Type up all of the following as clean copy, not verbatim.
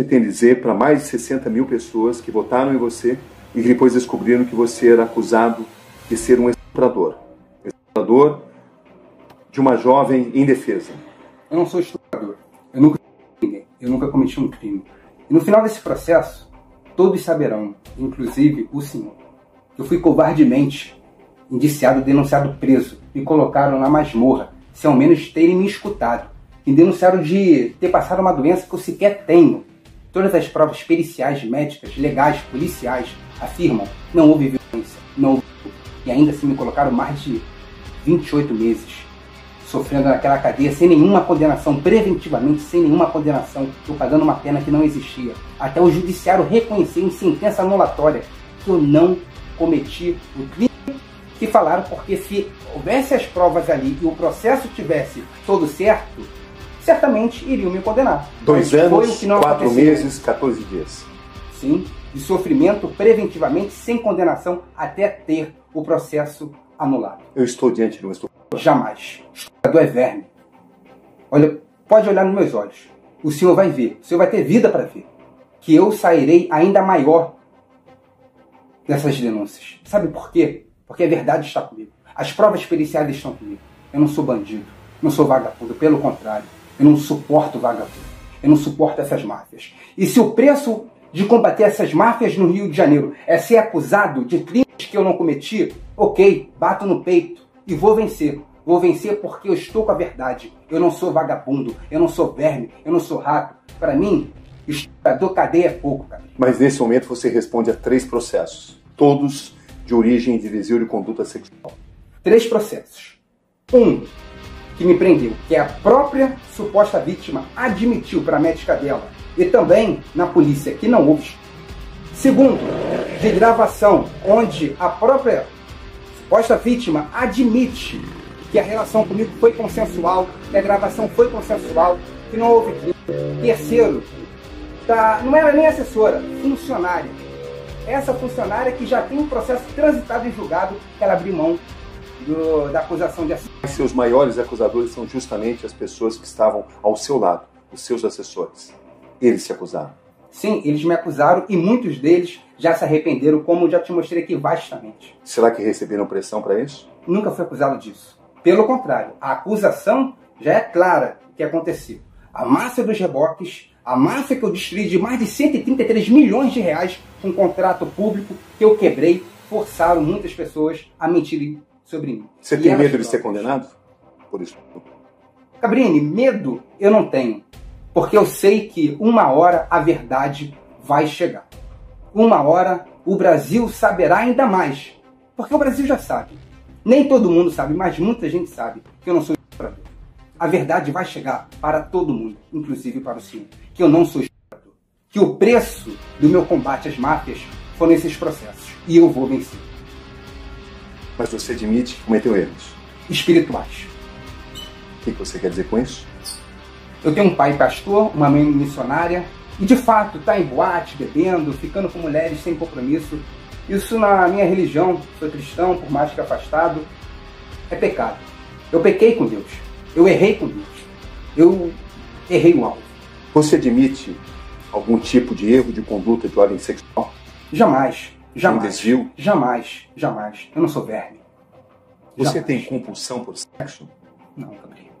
você tem a dizer para mais de 60 mil pessoas que votaram em você e que depois descobriram que você era acusado de ser um estuprador? Estuprador de uma jovem indefesa. Eu não sou estuprador. Eu nunca cometi ninguém. Eu nunca cometi um crime. E no final desse processo, todos saberão, inclusive o senhor, que eu fui covardemente indiciado, denunciado, preso. Me colocaram na masmorra, sem ao menos terem me escutado. Me denunciaram de ter passado uma doença que eu sequer tenho. Todas as provas periciais, médicas, legais, policiais afirmam não houve violência, não houve. E ainda assim me colocaram mais de 28 meses sofrendo naquela cadeia sem nenhuma condenação, preventivamente sem nenhuma condenação, eu pagando uma pena que não existia. Até o judiciário reconhecer em sentença anulatória que eu não cometi o crime que falaram, porque se houvesse as provas ali e o processo tivesse todo certo, certamente iriam me condenar. 2 anos, 4 meses, 14 dias. Sim, de sofrimento preventivamente, sem condenação, até ter o processo anulado. Eu estou diante de um estuprador. Jamais. Estuprador é verme. Olha, pode olhar nos meus olhos. O senhor vai ver, o senhor vai ter vida para ver, que eu sairei ainda maior dessas denúncias. Sabe por quê? Porque a verdade está comigo. As provas periciais estão comigo. Eu não sou bandido, não sou vagabundo, pelo contrário. Eu não suporto vagabundo. Eu não suporto essas máfias. E se o preço de combater essas máfias no Rio de Janeiro é ser acusado de crimes que eu não cometi, ok, bato no peito e vou vencer. Vou vencer porque eu estou com a verdade. Eu não sou vagabundo, eu não sou verme, eu não sou rato. Para mim, estuprador, cadeia é pouco, cara. Mas nesse momento você responde a 3 processos, todos de origem de desvio de conduta sexual. 3 processos. Um, que me prendeu, que a própria suposta vítima admitiu para a médica dela e também na polícia que não houve. Segundo, de gravação, onde a própria suposta vítima admite que a relação comigo foi consensual, que a gravação foi consensual, que não houve crime. Terceiro, não era nem assessora, funcionária. Essa funcionária que já tem um processo transitado e julgado, que ela abriu mão da acusação de assédio. Seus maiores acusadores são justamente as pessoas que estavam ao seu lado, os seus assessores. Eles se acusaram. Sim, eles me acusaram e muitos deles já se arrependeram, como eu já te mostrei aqui vastamente. Será que receberam pressão para isso? Nunca fui acusado disso. Pelo contrário, a acusação já é clara o que aconteceu. A máfia dos reboques, a máfia que eu destruí de mais de 133 milhões de reais com contrato público que eu quebrei, forçaram muitas pessoas a mentirem sobre mim. Você tem medo de ser condenado por isso? Cabrini, medo eu não tenho. Porque eu sei que uma hora a verdade vai chegar. Uma hora o Brasil saberá ainda mais. Porque o Brasil já sabe. Nem todo mundo sabe, mas muita gente sabe que eu não sou estuprador. A verdade vai chegar para todo mundo, inclusive para o senhor, que eu não sou estuprador. Que o preço do meu combate às máfias foram esses processos. E eu vou vencer. Mas você admite que cometeu erros espirituais. O que você quer dizer com isso? Eu tenho um pai pastor, uma mãe missionária, e de fato está em boate, bebendo, ficando com mulheres sem compromisso. Isso na minha religião, sou cristão, por mais que afastado, é pecado. Eu pequei com Deus, eu errei com Deus, eu errei o alvo. Você admite algum tipo de erro de conduta de ordem sexual? Jamais, jamais. Um desvio? Jamais, jamais. Eu não sou verme. Você Jamais. tem compulsão por sexo? Não, Gabriel.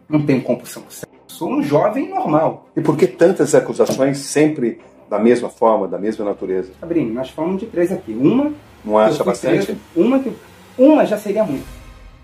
Não tenho compulsão por sexo. Sou um jovem normal. E por que tantas acusações sempre da mesma forma, da mesma natureza? Gabriel, nós falamos de 3 aqui. Uma... Não acha bastante? Preso, uma já seria muito.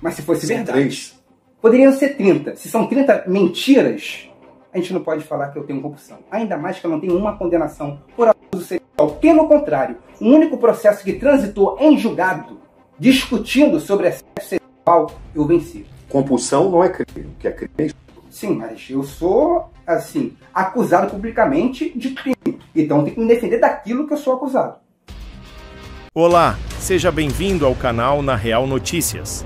Mas se fosse verdade... 3. Poderiam ser 30. Se são 30 mentiras, a gente não pode falar que eu tenho compulsão. Ainda mais que eu não tenho uma condenação por abuso sexual. Pelo contrário, o único processo que transitou em julgado, discutindo sobre assédio sexual, eu venci. Compulsão não é crime. O que é crime é isso. Sim, mas eu sou, assim, acusado publicamente de crime. Então eu tenho que me defender daquilo que eu sou acusado. Olá, seja bem-vindo ao canal Na Real Notícias.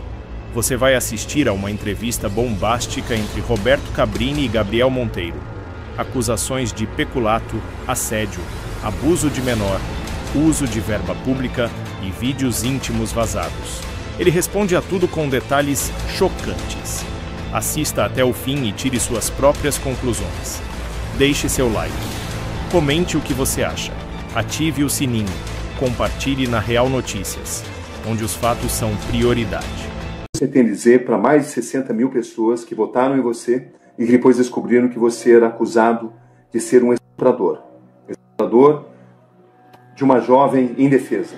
Você vai assistir a uma entrevista bombástica entre Roberto Cabrini e Gabriel Monteiro. Acusações de peculato, assédio, abuso de menor, uso de verba pública e vídeos íntimos vazados. Ele responde a tudo com detalhes chocantes. Assista até o fim e tire suas próprias conclusões. Deixe seu like. Comente o que você acha. Ative o sininho. Compartilhe na Real Notícias, onde os fatos são prioridade. Você tem a dizer para mais de 60 mil pessoas que votaram em você e que depois descobriram que você era acusado de ser um estuprador. Estuprador de uma jovem indefesa.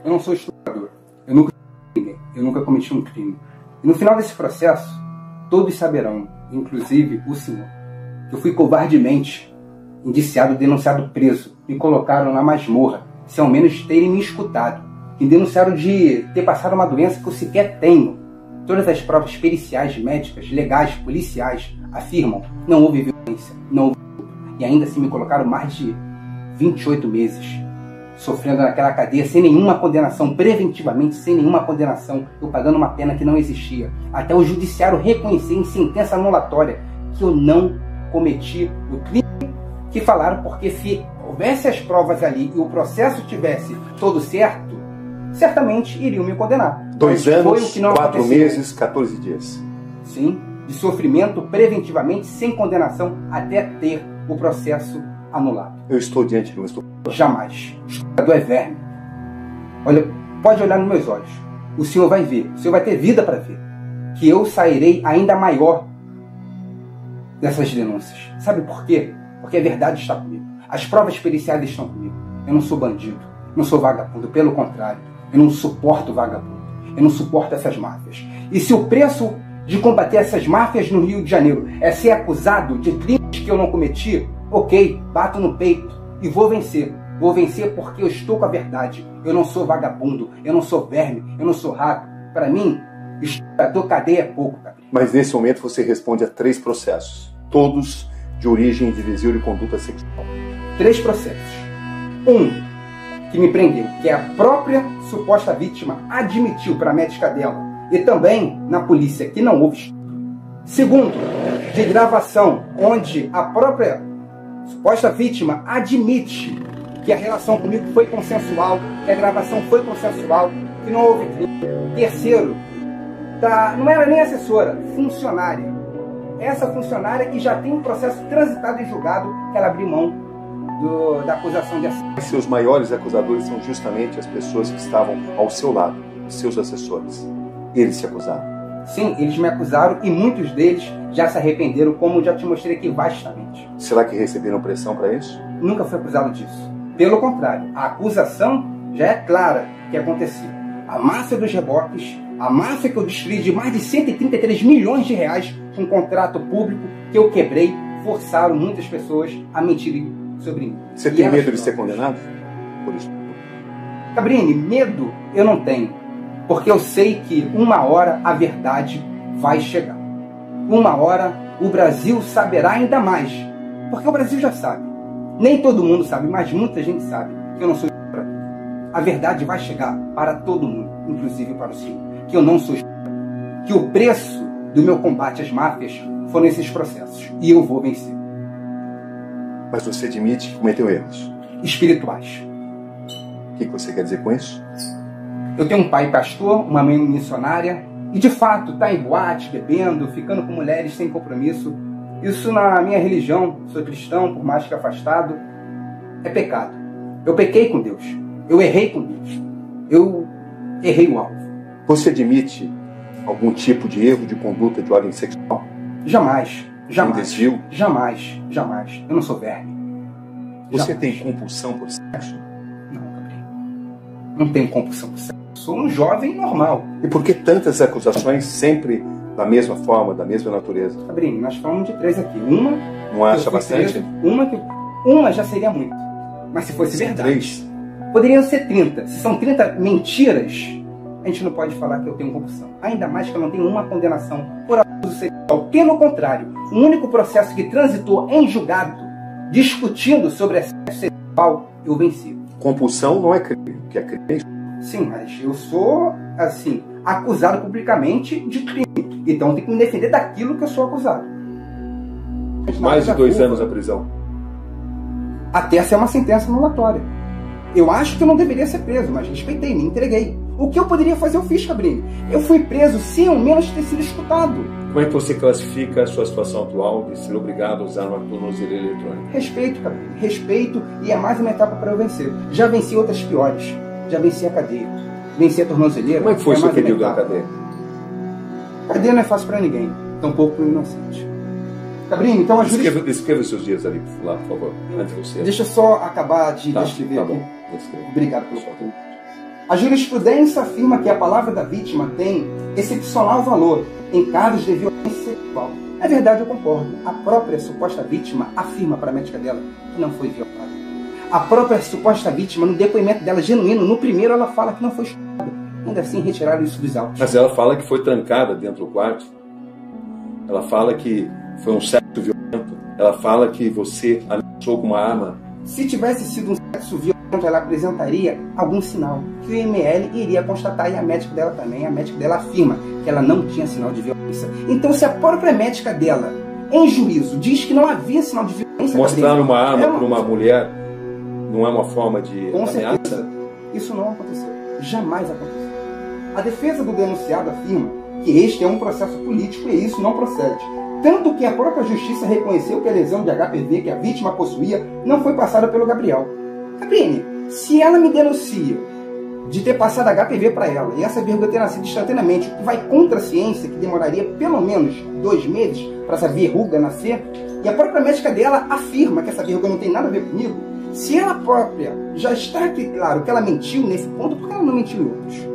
Eu não sou estuprador. Eu nunca ninguém. Eu nunca cometi um crime. E no final desse processo, todos saberão, inclusive o senhor, que eu fui covardemente indiciado, denunciado, preso. Me colocaram na masmorra, sem ao menos terem me escutado. Me denunciaram de ter passado uma doença que eu sequer tenho. Todas as provas periciais, médicas, legais, policiais afirmam não houve violência, não houve estupro. E ainda assim me colocaram mais de 28 meses sofrendo naquela cadeia sem nenhuma condenação, preventivamente sem nenhuma condenação, eu pagando uma pena que não existia. Até o judiciário reconhecer em sentença anulatória que eu não cometi o crime que falaram, porque se houvesse as provas ali e o processo tivesse todo certo, certamente iriam me condenar. 2 anos, foi o que não 4 aconteceu. meses, 14 dias. Sim, de sofrimento preventivamente, sem condenação, até ter o processo anulado. Eu estou diante de um estuprador. Jamais. O estuprador é verme. Olha, pode olhar nos meus olhos. O senhor vai ver, o senhor vai ter vida para ver, que eu sairei ainda maior dessas denúncias. Sabe por quê? Porque a verdade está comigo. As provas periciais estão comigo. Eu não sou bandido, não sou vagabundo, pelo contrário. Eu não suporto vagabundo. Eu não suporto essas máfias. E se o preço de combater essas máfias no Rio de Janeiro é ser acusado de crimes que eu não cometi, ok, bato no peito e vou vencer. Vou vencer porque eu estou com a verdade. Eu não sou vagabundo, eu não sou verme, eu não sou rato. Para mim, estuprador, cadeia é pouco, cara. Mas nesse momento você responde a 3 processos, todos de origem de desvio de conduta sexual. 3 processos. Um, que me prendeu, que a própria suposta vítima admitiu para a médica dela e também na polícia que não houve estupro. Segundo, de gravação, onde a própria suposta vítima admite que a relação comigo foi consensual, que a gravação foi consensual, que não houve crime. Terceiro, não era nem assessora, funcionária. Essa funcionária que já tem um processo transitado e julgado, que ela abriu mão da acusação de assédio. Seus maiores acusadores são justamente as pessoas que estavam ao seu lado, os seus assessores. Eles se acusaram. Sim, eles me acusaram e muitos deles já se arrependeram, como já te mostrei aqui vastamente. Será que receberam pressão para isso? Nunca fui acusado disso. Pelo contrário, a acusação já é clara que aconteceu. A máfia dos reboques, a máfia que eu destruí de mais de 133 milhões de reais com um contrato público que eu quebrei, forçaram muitas pessoas a mentirem sobre mim. Você tem medo de ser condenado por isso? Cabrini, medo eu não tenho. Porque eu sei que uma hora a verdade vai chegar. Uma hora o Brasil saberá ainda mais. Porque o Brasil já sabe. Nem todo mundo sabe, mas muita gente sabe que eu não sou estuprador. A verdade vai chegar para todo mundo, inclusive para o senhor, que eu não sou estuprador. Que o preço do meu combate às máfias foram esses processos. E eu vou vencer. Mas você admite que cometeu erros espirituais. O que você quer dizer com isso? Eu tenho um pai pastor, uma mãe missionária, e de fato está em boate, bebendo, ficando com mulheres sem compromisso. Isso na minha religião, sou cristão, por mais que afastado, é pecado. Eu pequei com Deus, eu errei com Deus, eu errei o alvo. Você admite algum tipo de erro de conduta de ordem sexual? Jamais, jamais. Um desvio? Jamais, jamais. Eu não sou verme. Você Jamais. tem compulsão por sexo? Não, Gabriel. Não tenho compulsão por sexo. Sou um jovem normal. E por que tantas acusações sempre da mesma forma, da mesma natureza? Gabriel, nós falamos de 3 aqui. Uma... Não acha eu fui bastante? preso, uma já seria muito. Mas se fosse verdade... 3? Poderiam ser 30. Se são 30 mentiras, a gente não pode falar que eu tenho compulsão. Ainda mais que eu não tenho uma condenação por abuso sexual. Pelo contrário, o único processo que transitou em julgado, discutindo sobre assédio sexual, eu venci. Compulsão não é crime. O que é crime é isso. Sim, mas eu sou, assim, acusado publicamente de crime. Então eu tenho que me defender daquilo que eu sou acusado. Mais de 2 anos na prisão. Até ser uma sentença anulatória. Eu acho que eu não deveria ser preso, mas respeitei, me entreguei. O que eu poderia fazer, eu fiz, Cabrini. Eu fui preso sem ao menos ter sido escutado. Como é que você classifica a sua situação atual de ser obrigado a usar uma tornozeleira eletrônica? Respeito, Cabrini. Respeito, e é mais uma etapa para eu vencer. Já venci outras piores. Já venci a cadeia. Venci a tornozeleira. Como é que foi o seu período na cadeia? Cadeia não é fácil para ninguém. Tampouco para o inocente. Cabrini, então a Descreva os seus dias ali, lá, por favor, antes de você. Deixa eu só acabar de descrever tá aqui. Bom. Obrigado pela oportunidade. A jurisprudência afirma que a palavra da vítima tem excepcional valor em casos de violência sexual. É verdade, eu concordo. A própria suposta vítima afirma para a médica dela que não foi violada. A própria suposta vítima, no depoimento dela genuíno, no primeiro ela fala que não foi estuprada. Ainda assim, retiraram isso dos autos. Mas ela fala que foi trancada dentro do quarto. Ela fala que foi um sexo violento. Ela fala que você ameaçou com uma arma. Se tivesse sido um sexo violento, ela apresentaria algum sinal que o IML iria constatar, e a médica dela também. A médica dela afirma que ela não tinha sinal de violência. Então, se a própria médica dela, em juízo, diz que não havia sinal de violência... Mostrar uma arma para uma mulher não é uma forma de com ameaça? Certeza, isso não aconteceu. Jamais aconteceu. A defesa do denunciado afirma que este é um processo político e isso não procede. Tanto que a própria justiça reconheceu que a lesão de HPV que a vítima possuía não foi passada pelo Gabriel. Cabrini, se ela me denuncia de ter passado HPV para ela e essa verruga ter nascido instantaneamente, o que vai contra a ciência, que demoraria pelo menos 2 meses para essa verruga nascer, e a própria médica dela afirma que essa verruga não tem nada a ver comigo, se ela própria já está aqui claro que ela mentiu nesse ponto, por que ela não mentiu em outros?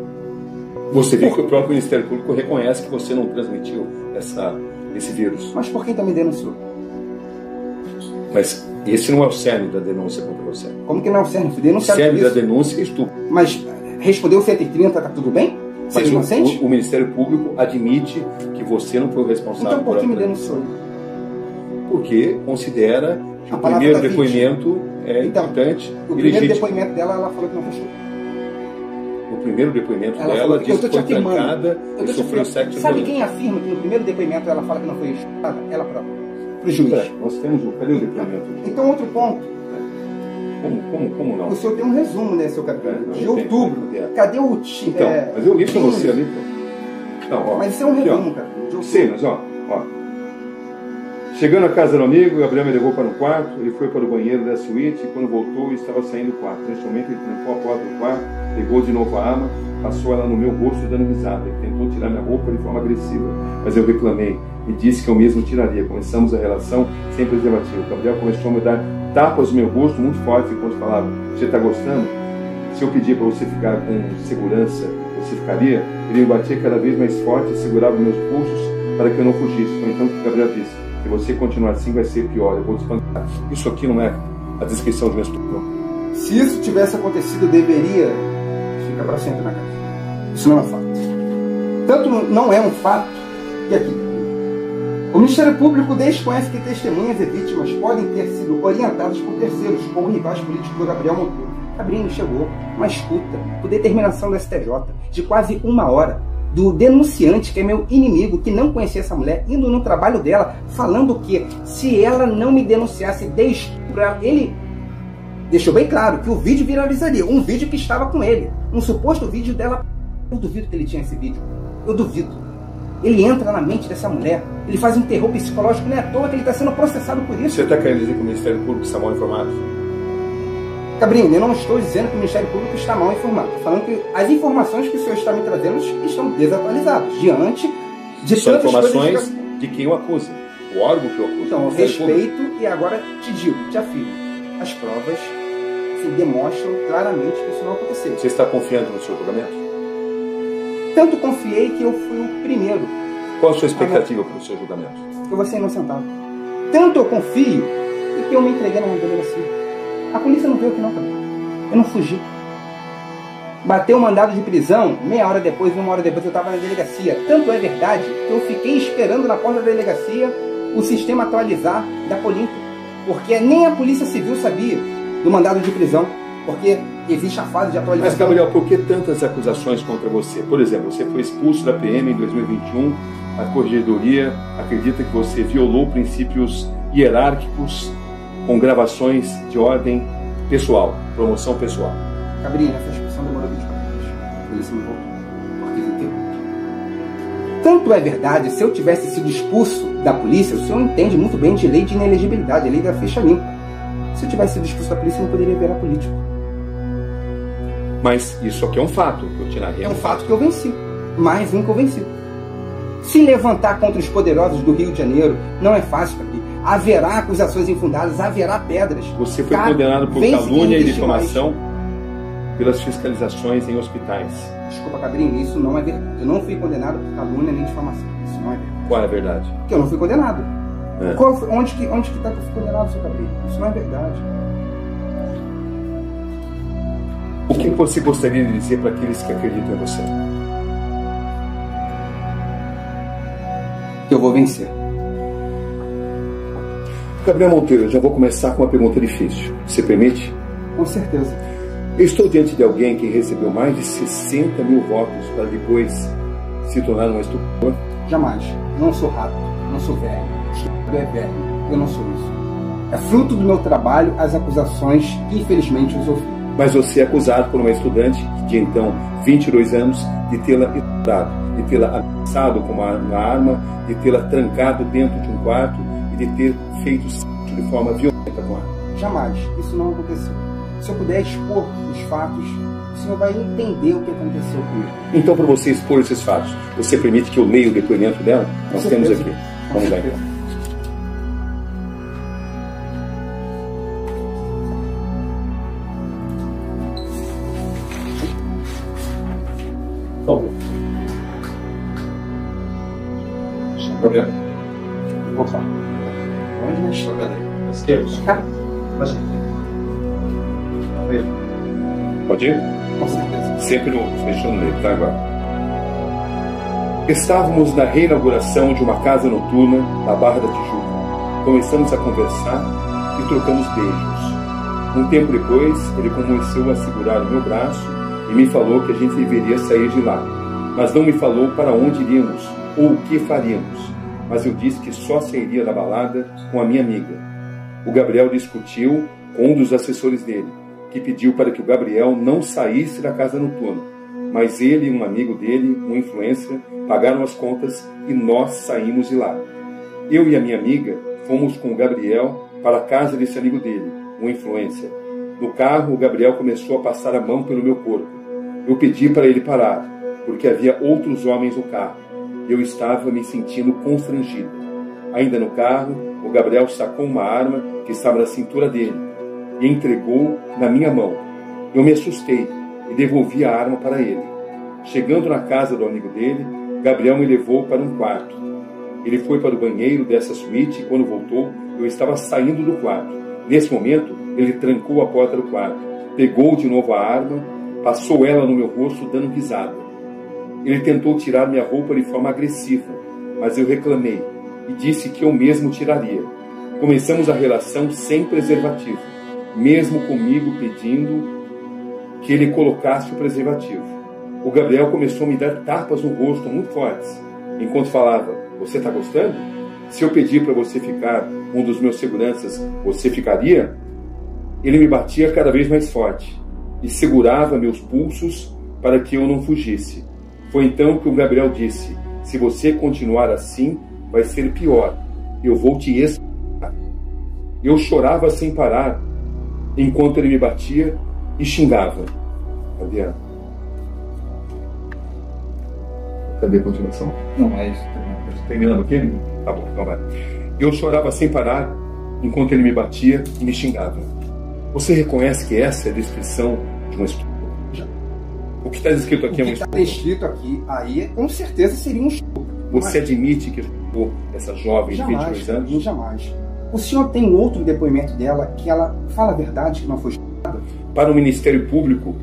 Você vê que o próprio Ministério Público reconhece que você não transmitiu esse vírus. Mas por que então me denunciou? Mas esse não é o cerne da denúncia contra você. Como que não é o cerne? Fui denunciado o cerne por da isso. denúncia é estupro. Mas respondeu o 130, tá tudo bem? Mas o Ministério Público admite que você não foi o responsável. Então por que me denunciou? Porque considera que o primeiro depoimento é importante. O primeiro depoimento dela, ela falou que não foi estupro. O primeiro depoimento dela diz que foi trancada e sofreu sexo. Sabe quem afirma que no primeiro depoimento ela fala que não foi estuprada? Ela própria. Para o juiz. Nós temos o... Cadê o depoimento? Então, outro ponto. Como não? O senhor tem um resumo, né, seu capítulo? De outubro. Cadê o... Então, mas eu li para você ali. Não, ó, mas isso é um resumo, cara. Sei, mas ó. Chegando à casa do amigo, Gabriel me levou para um quarto, ele foi para o banheiro da suíte e quando voltou estava saindo do quarto. Neste momento ele trancou a porta do quarto, pegou de novo a arma, passou ela no meu rosto dando risada. Ele tentou tirar minha roupa de forma agressiva, mas eu reclamei e disse que eu mesmo tiraria. Começamos a relação sem preservativo. Gabriel começou a me dar tapas no meu rosto muito forte enquanto falava: você está gostando? Se eu pedir para você ficar com segurança, você ficaria? Ele me batia cada vez mais forte e segurava meus pulsos para que eu não fugisse. Foi então que Gabriel disse: se você continuar assim vai ser pior, eu vou te espancar. Isso aqui não é a descrição de um estupro. Se isso tivesse acontecido, deveria ficar para sempre na casa. Isso não é um fato. Tanto não é um fato que aqui o Ministério Público desconhece que testemunhas e vítimas podem ter sido orientadas por terceiros ou rivais políticos do Gabriel Monteiro. Cabrini chegou uma escuta por determinação do STJ de quase 1 hora do denunciante, que é meu inimigo, que não conhecia essa mulher, indo no trabalho dela, falando que se ela não me denunciasse de estupro, ele deixou bem claro que o vídeo viralizaria, um vídeo que estava com ele, um suposto vídeo dela. Eu duvido que ele tinha esse vídeo, eu duvido. Ele entra na mente dessa mulher, ele faz um terror psicológico, não é à toa que ele está sendo processado por isso. Você está querendo dizer que o Ministério Público está mal informado? Cabrini, eu não estou dizendo que o Ministério Público está mal informado. Estou falando que as informações que o senhor está me trazendo estão desatualizadas, diante de são tantas informações coisas de quem o acusa, o órgão que o acusa. Então, eu respeito e agora te digo, te afirmo, as provas demonstram claramente que isso não aconteceu. Você está confiando no seu julgamento? Tanto confiei que eu fui o primeiro. Qual a sua expectativa para o seu julgamento? Eu vou ser inocentado. Tanto eu confio e que eu me entreguei na delegacia. A polícia não veio aqui não, cara. Eu não fugi. Bateu o mandado de prisão, meia hora depois, 1 hora depois eu estava na delegacia. Tanto é verdade que eu fiquei esperando na porta da delegacia o sistema atualizar da Polinto. Porque nem a Polícia Civil sabia do mandado de prisão. Porque existe a fase de atualização. Mas, Gabriel, por que tantas acusações contra você? Por exemplo, você foi expulso da PM em 2021, a Corregedoria acredita que você violou princípios hierárquicos com gravações de ordem pessoal, promoção pessoal. Cabrini, essa expulsão demorou 24 horas. polícia me voltou, porque viu que errou. Tanto é verdade, se eu tivesse sido expulso da polícia, o senhor entende muito bem de lei de inelegibilidade, a lei da ficha limpa. Se eu tivesse sido expulso da polícia, eu não poderia virar político. Mas isso aqui é um fato que eu te narrei. É um fato que eu venci, mais um que eu venci. Se levantar contra os poderosos do Rio de Janeiro não é fácil, Cabrini. Haverá acusações infundadas, haverá pedras. Você foi condenado por calúnia e difamação pelas fiscalizações em hospitais. Desculpa, Cabrini, isso não é verdade. Eu não fui condenado por calúnia nem difamação. Isso não é verdade. Qual é a verdade? Porque eu não fui condenado. Onde que está que eu fui condenado, seu Cabrini? Isso não é verdade. O que você gostaria de dizer para aqueles que acreditam em você? Que eu vou vencer. Gabriel Monteiro, eu já vou começar com uma pergunta difícil. Você permite? Com certeza. Eu estou diante de alguém que recebeu mais de 60 mil votos para depois se tornar um estuprador? Jamais. Não sou rato, não sou velho. Estuprador é velho. Eu não sou isso. É fruto do meu trabalho as acusações que infelizmente eu sofri. Mas você é acusado por uma estudante de então 22 anos de tê-la estuprado, de tê-la ameaçado com uma arma, de tê-la trancado dentro de um quarto e de ter feito sexo de forma violenta com ela. Jamais. Isso não aconteceu. Se eu puder expor os fatos, o senhor vai entender o que aconteceu comigo. Então, para você expor esses fatos, você permite que eu leia o depoimento dela? Nós temos aqui. Vamos lá então. Problema? Opa. Onde mais estou? Esquerdo. Pode ir? Com certeza. Sempre fechando nele, tá agora. Estávamos na reinauguração de uma casa noturna na Barra da Tijuca. Começamos a conversar e trocamos beijos. Um tempo depois, ele começou a segurar o meu braço e me falou que a gente deveria sair de lá. Mas não me falou para onde iríamos ou o que faríamos. Mas eu disse que só sairia da balada com a minha amiga. O Gabriel discutiu com um dos assessores dele, que pediu para que o Gabriel não saísse da casa noturna. Mas ele e um amigo dele, um influencer, pagaram as contas e nós saímos de lá. Eu e a minha amiga fomos com o Gabriel para a casa desse amigo dele, um influencer. No carro, o Gabriel começou a passar a mão pelo meu corpo. Eu pedi para ele parar, porque havia outros homens no carro. Eu estava me sentindo constrangido. Ainda no carro, o Gabriel sacou uma arma que estava na cintura dele e entregou na minha mão. Eu me assustei e devolvi a arma para ele. Chegando na casa do amigo dele, Gabriel me levou para um quarto. Ele foi para o banheiro dessa suíte e quando voltou, eu estava saindo do quarto. Nesse momento, ele trancou a porta do quarto, pegou de novo a arma, passou ela no meu rosto dando risada. Ele tentou tirar minha roupa de forma agressiva, mas eu reclamei e disse que eu mesmo tiraria. Começamos a relação sem preservativo, mesmo comigo pedindo que ele colocasse o preservativo. O Gabriel começou a me dar tapas no rosto muito fortes, enquanto falava: "Você está gostando? Se eu pedir para você ficar um dos meus seguranças, você ficaria?" Ele me batia cada vez mais forte e segurava meus pulsos para que eu não fugisse. Foi então que o Gabriel disse: "Se você continuar assim, vai ser pior. Eu vou te expulsar." Eu chorava sem parar, enquanto ele me batia e xingava. Cadê a continuação? Não, mas... Terminando aqui? Tá bom, então vai. Eu chorava sem parar, enquanto ele me batia e me xingava. Você reconhece que essa é a descrição de um estupro? O que está escrito aqui é um estupro? O que está escrito aqui, aí, com certeza seria um estupro. Você admite que estuprou essa jovem de 22 anos? Jamais. O senhor tem outro depoimento dela que ela fala a verdade, que não foi estuprada? Para o Ministério Público,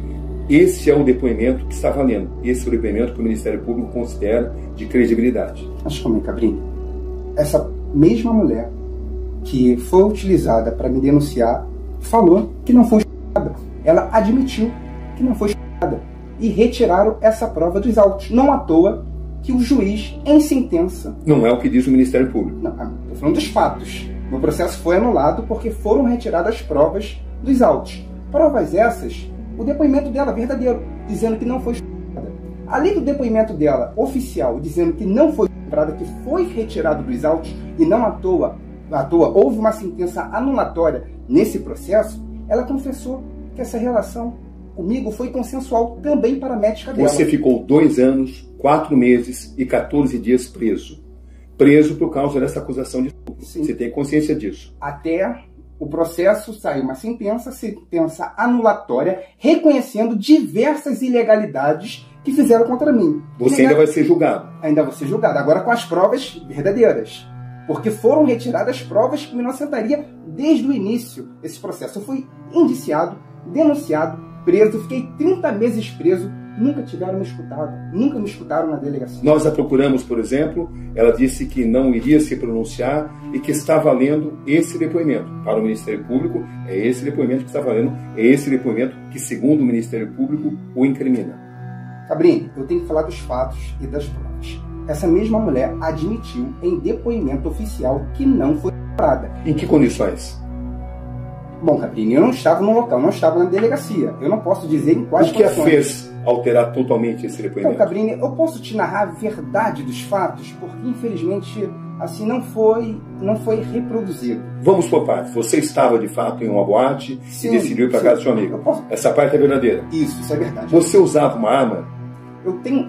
esse é o depoimento que está valendo. Esse é o depoimento que o Ministério Público considera de credibilidade. Mas como é, Cabrini? Essa mesma mulher que foi utilizada para me denunciar falou que não foi estuprada. Ela admitiu que não foi estuprada. E retiraram essa prova dos autos. Não à toa que o juiz, em sentença... Não é o que diz o Ministério Público. Não, estou falando dos fatos. O processo foi anulado porque foram retiradas as provas dos autos. Provas essas, o depoimento dela verdadeiro, dizendo que não foi estuprada. Além do depoimento dela oficial, dizendo que não foi estuprada, que foi retirado dos autos e não à toa houve uma sentença anulatória nesse processo, ela confessou que essa relação comigo foi consensual também para a médica dela. Você ficou 2 anos, 4 meses e 14 dias preso. Preso por causa dessa acusação de estupro. Você tem consciência disso? Até o processo saiu uma sentença anulatória, reconhecendo diversas ilegalidades que fizeram contra mim. Você ainda vai ser julgado? Ainda vou ser julgado, agora com as provas verdadeiras. Porque foram retiradas provas que me inocentaria desde o início desse processo. Eu fui indiciado, denunciado, preso, fiquei 30 meses preso, nunca tiveram me escutado, nunca me escutaram na delegacia. Nós a procuramos, por exemplo, ela disse que não iria se pronunciar e que está valendo esse depoimento. Para o Ministério Público, é esse depoimento que está valendo, é esse depoimento que, segundo o Ministério Público, o incrimina. Cabrini, eu tenho que falar dos fatos e das provas. Essa mesma mulher admitiu em depoimento oficial que não foi estuprada. Em que condições? Bom, Cabrini, eu não estava no local, não estava na delegacia. Eu não posso dizer em quais condições. O que a fez alterar totalmente esse depoimento? Então, Cabrini, eu posso te narrar a verdade dos fatos, porque infelizmente assim não foi reproduzido. Vamos por partes. Você estava de fato em uma boate e decidiu ir para casa do seu amigo. Essa parte é verdadeira? Isso é verdade. Você usava uma arma?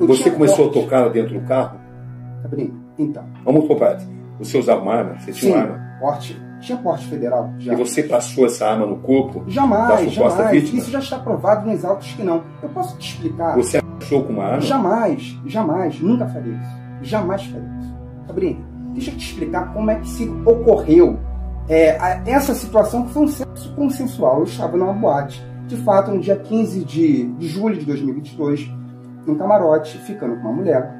Você começou a tocá-la dentro do carro? Cabrini, então. Vamos por partes. Você usava uma arma? Você tinha uma arma? Tinha porte federal. Já. E você passou essa arma no corpo? Jamais. Vítima? Isso já está provado nos autos que não. Eu posso te explicar. Você achou com uma arma? Jamais. Nunca faria isso. Jamais faria isso. Cabrini, deixa eu te explicar como é que se ocorreu essa situação, que foi um sexo consensual. Eu estava numa boate, de fato, no dia 15 de julho de 2022, num camarote, ficando com uma mulher.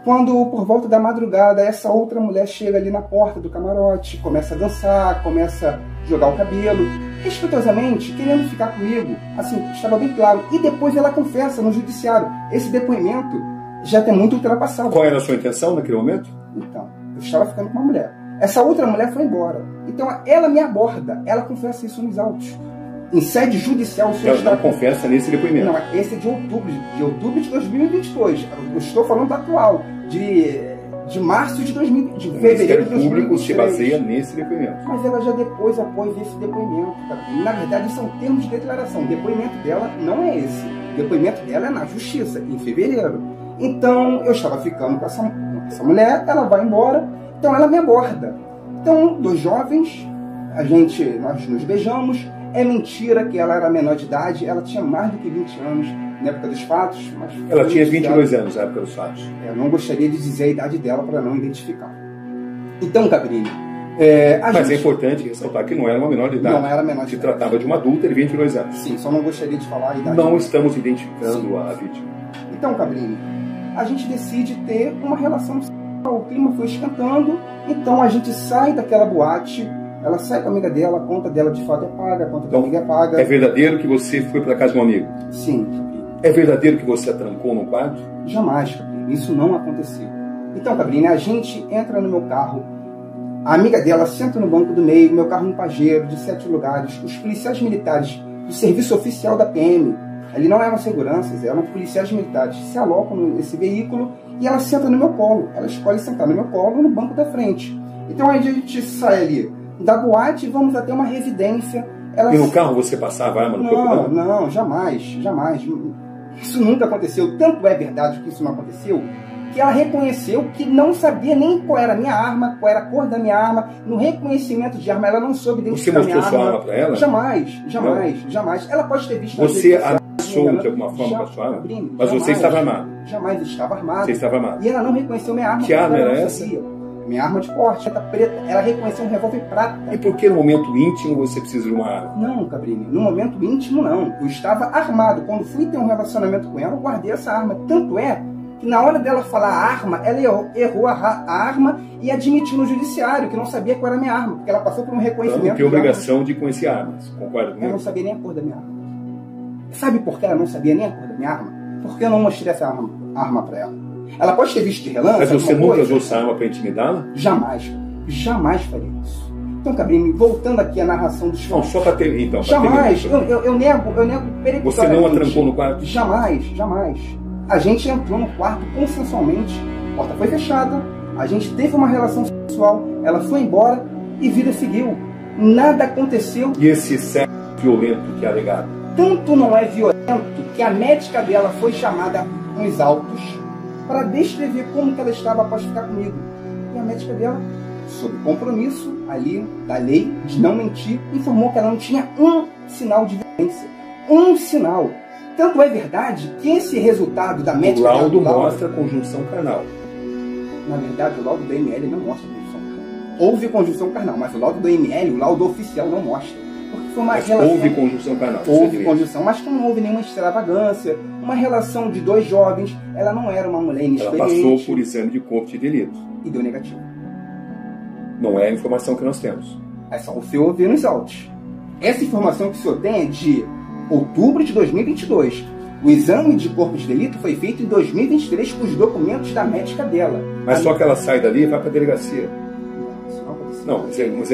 Quando, por volta da madrugada, essa outra mulher chega ali na porta do camarote, começa a dançar, começa a jogar o cabelo, respeitosamente, querendo ficar comigo. Assim, estava bem claro. E depois ela confessa no judiciário. Esse depoimento já tem muito ultrapassado. Qual era a sua intenção naquele momento? Então, eu estava ficando com uma mulher. Essa outra mulher foi embora. Então, ela me aborda. Ela confessa isso nos autos. Em sede judicial, o senhor não confessa nesse depoimento. Não, esse é de outubro de 2022. Eu estou falando do atual, de março de fevereiro de 2023. O público se baseia nesse depoimento. Mas ela já depois após esse depoimento. Tá? Na verdade, são termos de declaração. O depoimento dela não é esse. O depoimento dela é na justiça, em fevereiro. Então, eu estava ficando com essa mulher, ela vai embora, então ela me aborda. Então, 2 jovens, nós nos beijamos. É mentira que ela era menor de idade, ela tinha mais do que 20 anos na época dos fatos. Mas ela tinha 22 anos na época dos fatos. Eu não gostaria de dizer a idade dela para não identificar. Então, Cabrini... Mas é importante ressaltar que não era uma menor de idade. Não era menor de idade. Se tratava de uma adulta de 22 anos. Sim, só não gostaria de falar a idade. Não estamos identificando a vítima. Então, Cabrini, a gente decide ter uma relação sexual. O clima foi esquentando, então a gente sai daquela boate. Ela sai com a amiga dela, a conta dela de fato é paga, a conta da amiga é paga. É verdadeiro que você foi para casa de um amigo? Sim, Cabrini. É verdadeiro que você a trancou no quarto? Jamais, Cabrini. Isso não aconteceu. Então, Cabrini, a gente entra no meu carro, a amiga dela senta no banco do meio, meu carro um Pajero de 7 lugares, os policiais militares do serviço oficial da PM, ali não eram seguranças, eram policiais militares, se alocam nesse veículo e ela senta no meu colo. Ela escolhe sentar no meu colo no banco da frente. Então, aí a gente sai ali da boate, vamos até uma residência. E no carro você passava a arma no corpo? Não, jamais. Isso nunca aconteceu. Tanto é verdade que isso não aconteceu, que ela reconheceu que não sabia nem qual era a minha arma, qual era a cor da minha arma. No reconhecimento de arma, ela não soube identificar a minha arma. Você mostrou sua arma para ela? Jamais. Ela pode ter visto... Você ameaçou de alguma forma com a sua arma? Mas você estava armado? Jamais estava armado. Você estava armado. E ela não reconheceu minha arma. Que arma era essa? Minha arma de porte, preta, ela reconheceu um revólver prata. E por que no momento íntimo você precisa de uma arma? Não, Cabrini, no momento íntimo não. Eu estava armado. Quando fui ter um relacionamento com ela, eu guardei essa arma. Tanto é que na hora dela falar a arma, ela errou a arma e admitiu no judiciário que não sabia qual era a minha arma, porque ela passou por um reconhecimento. Ela não tem obrigação de conhecer armas, concorda comigo? Ela não sabia nem a cor da minha arma. Sabe por que ela não sabia nem a cor da minha arma? Porque eu não mostrei essa arma para ela. Ela pode ter visto de relance. Mas você nunca usou essa arma para intimidá-la? Jamais faria isso. Então, Cabrini, voltando aqui à narração dos fatos. Não, só para ter. Então, jamais. Eu nego peremptoriamente. Você não a trancou no quarto? Jamais. A gente entrou no quarto consensualmente, a porta foi fechada, a gente teve uma relação sexual, ela foi embora e vida seguiu. Nada aconteceu. E esse sexo violento que é alegado? Tanto não é violento que a médica dela foi chamada nos autos para descrever como que ela estava após ficar comigo. E a médica dela, sob compromisso ali da lei de não mentir, informou que ela não tinha um sinal de violência. Um sinal. Tanto é verdade que esse resultado da médica... O laudo mostra conjunção carnal. Na verdade, o laudo do IML não mostra conjunção carnal. Houve conjunção carnal, mas o laudo do IML, o laudo oficial, não mostra. Porque foi uma relação... Houve conjunção carnal. Houve conjunção, mas que não houve nenhuma extravagância. Uma relação de dois jovens, ela não era uma mulher inexperiente. Ela passou por exame de corpo de delito. E deu negativo. Não é a informação que nós temos. É só o senhor ver nos autos. Essa informação que o senhor tem é de outubro de 2022. O exame de corpo de delito foi feito em 2023 com os documentos da médica dela. Mas só que ela sai dali e vai para a delegacia. Não,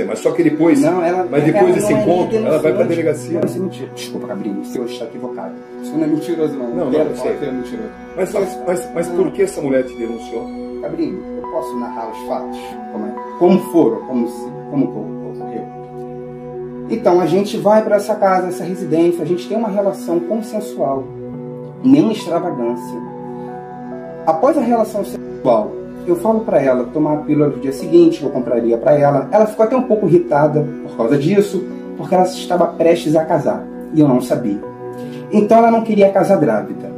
mas só que depois... Não, mas depois desse encontro, ela vai para a delegacia. Não, isso é mentira. Desculpa, Cabrinho, o senhor está equivocado. Isso não é mentiroso, não. Não, eu sei. Que é mentiroso. Mas por que essa mulher te denunciou? Cabrinho, eu posso narrar os fatos? Como foram, como ocorreu. Então, a gente vai para essa casa, essa residência, a gente tem uma relação consensual, nenhuma extravagância. Após a relação sexual, eu falo para ela tomar a pílula no dia seguinte, que eu compraria para ela. Ela ficou até um pouco irritada por causa disso, porque ela estava prestes a casar, e eu não sabia. Então ela não queria casar grávida.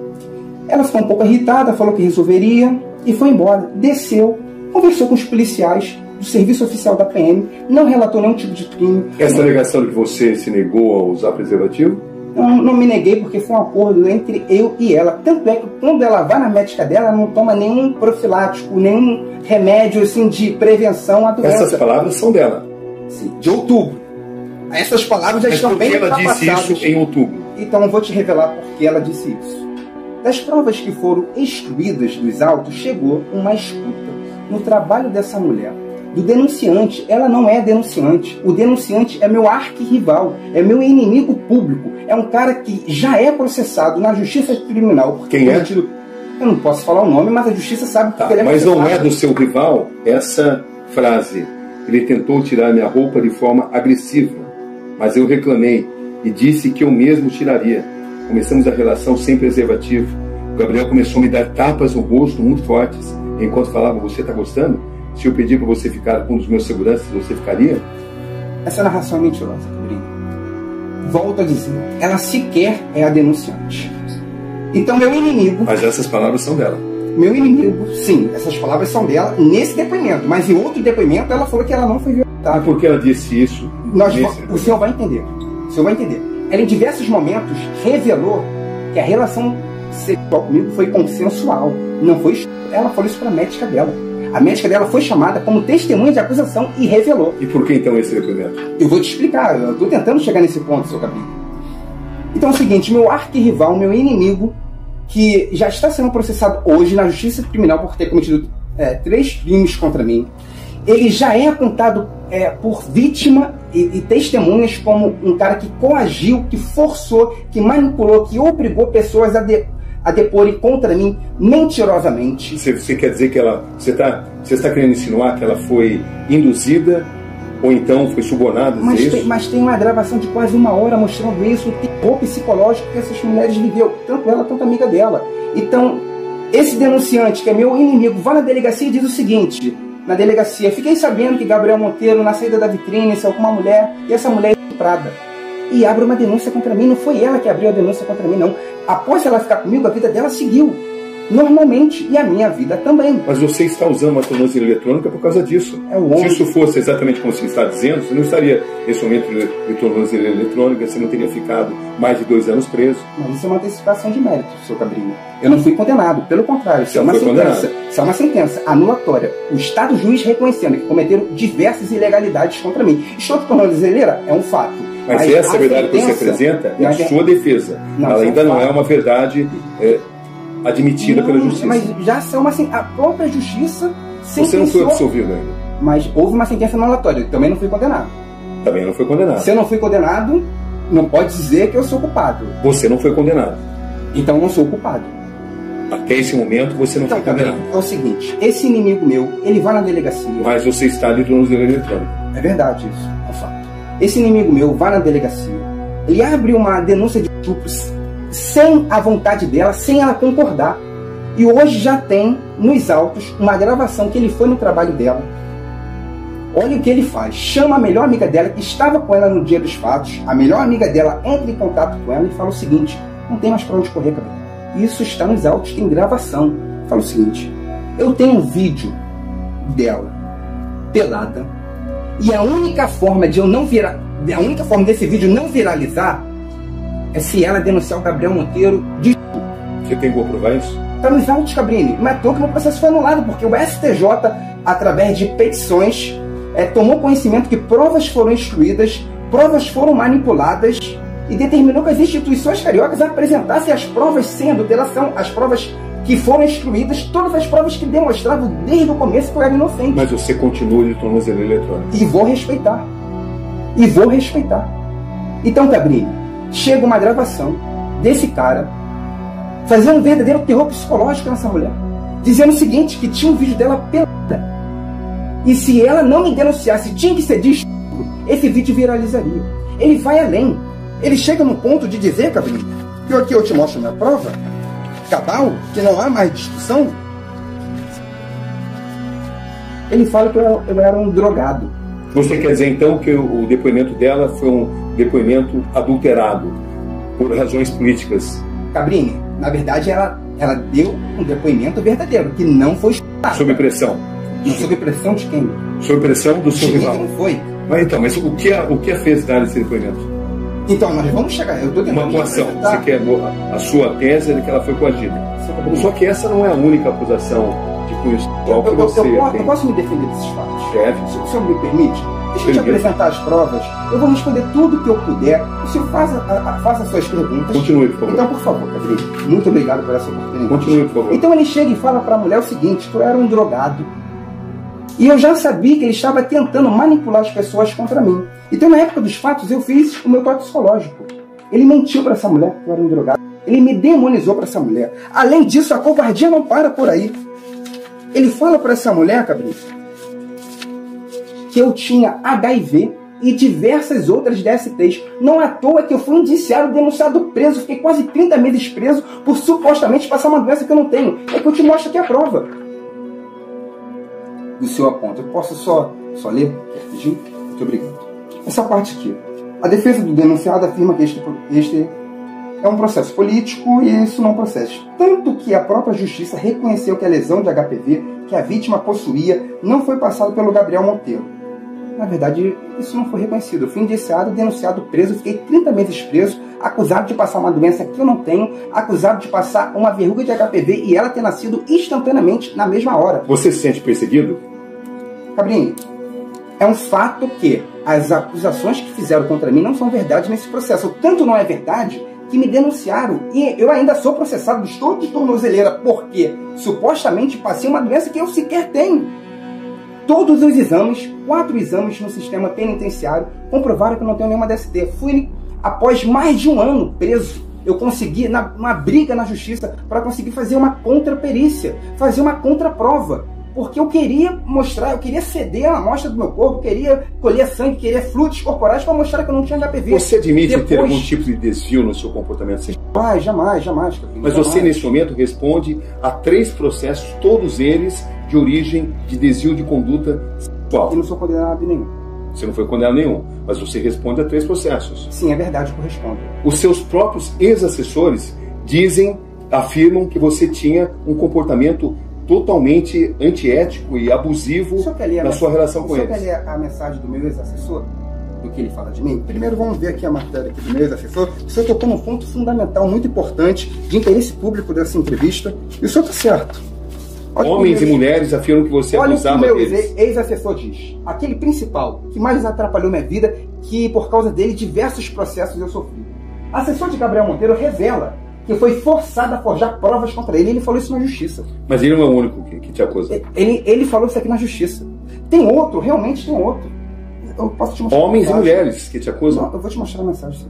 Ela ficou um pouco irritada, falou que resolveria, e foi embora. Desceu, conversou com os policiais do serviço oficial da PM, não relatou nenhum tipo de crime. Essa alegação de que você se negou a usar preservativo? Não me neguei, porque foi um acordo entre eu e ela. Tanto é que quando ela vai na médica dela, ela não toma nenhum profilático, nenhum remédio assim, de prevenção à doença. Essas palavras são dela? Sim, de outubro. Essas palavras já estão bem ultrapassadas. Mas por que ela disse isso em outubro? Então eu vou te revelar por que ela disse isso. Das provas que foram excluídas dos autos, chegou uma escuta no trabalho dessa mulher. Do denunciante, ela não é denunciante. O denunciante é meu arquirrival, é meu inimigo público. É um cara que já é processado na justiça criminal. Quem é? Eu não posso falar o nome, mas a justiça sabe que ele é mas processado. Não é do seu rival essa frase. Ele tentou tirar minha roupa de forma agressiva, mas eu reclamei e disse que eu mesmo tiraria. Começamos a relação sem preservativo. O Gabriel começou a me dar tapas no rosto muito fortes. Enquanto falava, você está gostando? Se eu pedir para você ficar com um dos meus seguranças, você ficaria? Essa narração é mentirosa, Cabrinho. Volto a dizer, ela sequer é a denunciante. Então, meu inimigo... Mas essas palavras são dela. Meu inimigo, sim, essas palavras são dela nesse depoimento. Mas em outro depoimento, ela falou que ela não foi violentada. E por que ela disse isso? O senhor vai entender. O senhor vai entender. Ela, em diversos momentos, revelou que a relação sexual comigo foi consensual. Não foi... Ela falou isso para a médica dela. A médica dela foi chamada como testemunha de acusação e revelou. E por que então esse depoimento? Eu vou te explicar, eu estou tentando chegar nesse ponto, seu Gabriel. Então é o seguinte, meu arquirrival, meu inimigo, que já está sendo processado hoje na justiça criminal por ter cometido 3 crimes contra mim, ele já é apontado por vítima e testemunhas como um cara que coagiu, que forçou, que manipulou, que obrigou pessoas a deporem contra mim mentirosamente. Você quer dizer que você está querendo insinuar que ela foi induzida ou então foi subornada? Mas tem uma gravação de quase 1 hora mostrando isso, o terror psicológico que essas mulheres viveu, tanto ela quanto a amiga dela. Então, esse denunciante, que é meu inimigo, vai na delegacia e diz o seguinte, na delegacia, fiquei sabendo que Gabriel Monteiro, na saída da vitrine, saiu com uma mulher, e essa mulher é estuprada. E abre uma denúncia contra mim, não foi ela que abriu a denúncia contra mim, não. Após ela ficar comigo, a vida dela seguiu normalmente, e a minha vida também. Mas você está usando uma tornozeleira eletrônica por causa disso. Se isso fosse exatamente como você está dizendo, você não estaria nesse momento de tornozeleira eletrônica, você não teria ficado mais de 2 anos preso. Mas isso é uma antecipação de mérito, seu Cabrinho. Eu não fui condenado, pelo contrário, isso é uma sentença anulatória. O Estado juiz reconhecendo que cometeram diversas ilegalidades contra mim. Estou de tornozeleira é um fato. Mas essa verdade que você apresenta é a sua defesa. Ela ainda não é uma verdade admitida pela justiça. Mas já são a própria justiça sentenciou. Você não foi absolvido ainda. Mas houve uma sentença anulatória. Eu também não fui condenado. Também não foi condenado. Se eu não fui condenado, não pode dizer que eu sou culpado. Você não foi condenado. Então eu não sou culpado. Até esse momento você não foi condenado. É o seguinte, esse inimigo meu, ele vai na delegacia. Mas você está ali no tornozelo eletrônico. É verdade isso, é um fato. Esse inimigo meu vai na delegacia, ele abre uma denúncia de estupro sem a vontade dela, sem ela concordar. E hoje já tem nos autos uma gravação que ele foi no trabalho dela. Olha o que ele faz, chama a melhor amiga dela que estava com ela no dia dos fatos, a melhor amiga dela entra em contato com ela e fala o seguinte: não tem mais para onde correr, cabelo. Isso está nos autos, tem gravação. Fala o seguinte: eu tenho um vídeo dela pelada e a única forma de eu não virar, a única forma desse vídeo não viralizar é se ela denunciar o Gabriel Monteiro de estupro. Você tem como provar isso? Está nos autos, Cabrini. Não é à toa que o meu processo foi anulado, porque o STJ, através de petições, tomou conhecimento que provas foram instruídas, provas foram manipuladas e determinou que as instituições cariocas apresentassem as provas sem adulteração, as provas que foram instruídas, todas as provas que demonstravam desde o começo que eu era inocente. Mas você continua de tornozelo eletrônico. E vou respeitar. E vou respeitar. Então, Cabrini, chega uma gravação desse cara fazendo um verdadeiro terror psicológico nessa mulher, dizendo o seguinte, que tinha um vídeo dela pelada. E se ela não me denunciasse, tinha que ser de estupro, esse vídeo viralizaria. Ele vai além. Ele chega no ponto de dizer, Cabrini, que aqui eu te mostro minha prova cabal, que não há mais discussão. Ele fala que eu era um drogado. Você quer dizer então que o depoimento dela foi um depoimento adulterado por razões políticas? Cabrini, na verdade ela deu um depoimento verdadeiro, que não foi estudado. Sob pressão. Sob pressão de quem? Sob pressão do seu rival. Não foi. Mas o que a fez dar esse depoimento? Então, nós vamos chegar. Eu estou tentando. Uma coação. Você quer a sua tese é de que ela foi coagida. Só que essa não é a única acusação de cunho sexual que você tem. Eu posso me defender desses fatos? Deve. Se o senhor me permite? Deixa eu te apresentar as provas. Eu vou responder tudo o que eu puder. O senhor faça suas perguntas. Continue, por favor. Então, por favor, Cabrini, muito obrigado por essa oportunidade. Continue, por favor. Então ele chega e fala para a mulher o seguinte, que eu era um drogado. E eu já sabia que ele estava tentando manipular as pessoas contra mim. Então, na época dos fatos, eu fiz o meu toque psicológico. Ele mentiu para essa mulher que eu era um drogado. Ele me demonizou para essa mulher. Além disso, a covardia não para por aí. Ele fala para essa mulher, Cabrini, que eu tinha HIV e diversas outras DSTs. Não à toa que eu fui indiciado, denunciado, preso. Fiquei quase 30 meses preso por supostamente passar uma doença que eu não tenho. É que eu te mostro aqui a prova. O senhor aponta. Eu posso só ler? Rapidinho? Muito obrigado. Essa parte aqui. A defesa do denunciado afirma que este é um processo político e isso não é um processo. Tanto que a própria justiça reconheceu que a lesão de HPV que a vítima possuía não foi passada pelo Gabriel Monteiro. Na verdade, isso não foi reconhecido. Eu fui indiciado, denunciado, preso, fiquei 30 meses preso, acusado de passar uma doença que eu não tenho, acusado de passar uma verruga de HPV e ela ter nascido instantaneamente na mesma hora. Você se sente perseguido? Cabrini, é um fato que as acusações que fizeram contra mim não são verdade nesse processo. Tanto não é verdade que me denunciaram e eu ainda sou processado, estou de tornozeleira, porque supostamente passei uma doença que eu sequer tenho. Todos os exames, 4 exames no sistema penitenciário, comprovaram que eu não tenho nenhuma DST. Fui, após mais de um ano preso, eu consegui, uma briga na justiça, para conseguir fazer uma contraperícia, fazer uma contraprova. Porque eu queria mostrar, eu queria ceder a amostra do meu corpo, queria colher sangue, queria fluidos corporais para mostrar que eu não tinha HPV. Você admite ter algum tipo de desvio no seu comportamento sexual? Jamais. Mas você, nesse momento, responde a 3 processos, todos eles de origem de desvio de conduta sexual. Eu não sou condenado a nenhum. Você não foi condenado a nenhum, mas você responde a 3 processos. Sim, é verdade que eu respondo. Os seus próprios ex-assessores afirmam que você tinha um comportamento totalmente antiético e abusivo na sua relação com eles. O senhor quer ler a mensagem do meu ex-assessor? Do que ele fala de mim? Primeiro vamos ver aqui a matéria aqui do meu ex-assessor. O senhor tocou num ponto fundamental, muito importante, de interesse público dessa entrevista. E o senhor está certo. Homens e mulheres afirmam que você abusava deles. Olha o que o meu ex-assessor diz. Aquele principal, que mais atrapalhou minha vida, que por causa dele diversos processos eu sofri. Assessor de Gabriel Monteiro revela que foi forçado a forjar provas contra ele. Ele falou isso na justiça. Mas ele não é o único que te acusa. Ele falou isso aqui na justiça. Tem outro, realmente tem outro. Eu posso te mostrar. Homens e mulheres que te acusam? Não, eu vou te mostrar a mensagem.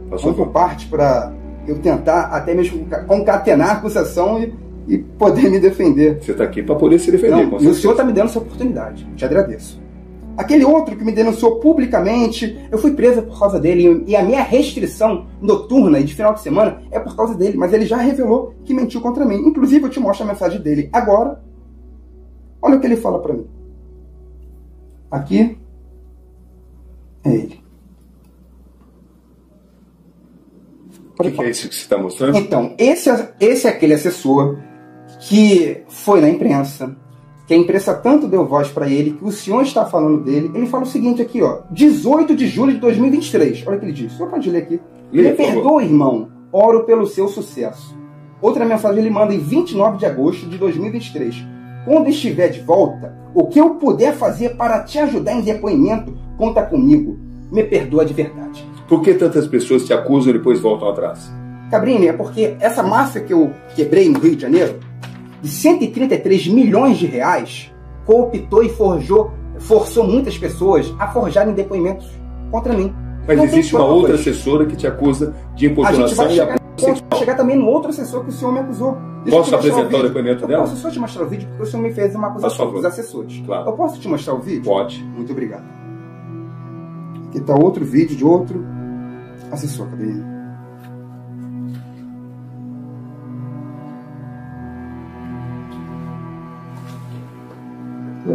Passou Vamos por parte para eu tentar até mesmo concatenar a acusação e poder me defender. Você está aqui para poder se defender. Não, e o senhor está me dando essa oportunidade. Te agradeço. Aquele outro que me denunciou publicamente, eu fui presa por causa dele, e a minha restrição noturna e de final de semana é por causa dele, mas ele já revelou que mentiu contra mim. Inclusive, eu te mostro a mensagem dele agora. Olha o que ele fala para mim. Aqui é ele. O que é isso que você está mostrando? Então, esse é aquele assessor que foi na imprensa, que a imprensa tanto deu voz para ele, que o senhor está falando dele. Ele fala o seguinte aqui, ó, 18 de julho de 2023. Olha o que ele diz. O senhor pode ler aqui. Me perdoa, irmão. Oro pelo seu sucesso. Outra mensagem ele manda em 29 de agosto de 2023. Quando estiver de volta, o que eu puder fazer para te ajudar em depoimento, conta comigo. Me perdoa de verdade. Por que tantas pessoas te acusam e depois voltam atrás? Cabrini, é porque essa máfia que eu quebrei no Rio de Janeiro, de 133 milhões de reais, cooptou e forçou muitas pessoas a forjarem depoimentos contra mim. Mas não existe uma outra assessora que te acusa de importunação e abuso sexual. Vai chegar também no outro assessor que o senhor me acusou. Posso apresentar o depoimento dela? Eu posso só te mostrar o vídeo, porque o senhor me fez uma acusação dos assessores. Claro. Eu posso te mostrar o vídeo? Pode. Muito obrigado. Aqui está outro vídeo de outro assessor, Cabrini.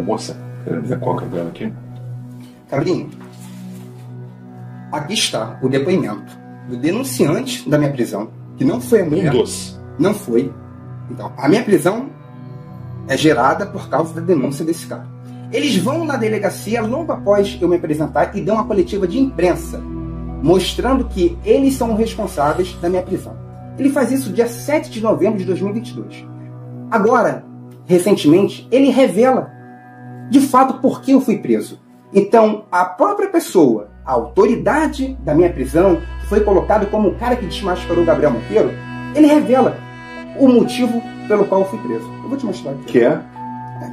Moça, quero ver qual que é dela aqui. Cabrini, aqui está o depoimento do denunciante da minha prisão, que não foi a mulher. Não foi. Então, a minha prisão é gerada por causa da denúncia desse cara. Eles vão na delegacia logo após eu me apresentar e dão uma coletiva de imprensa, mostrando que eles são os responsáveis da minha prisão. Ele faz isso dia 7 de novembro de 2022. Agora, recentemente, ele revela de fato por que eu fui preso. Então, a própria pessoa, a autoridade da minha prisão, que foi colocado como o cara que desmascarou o Gabriel Monteiro, ele revela o motivo pelo qual eu fui preso. Eu vou te mostrar aqui. Que é?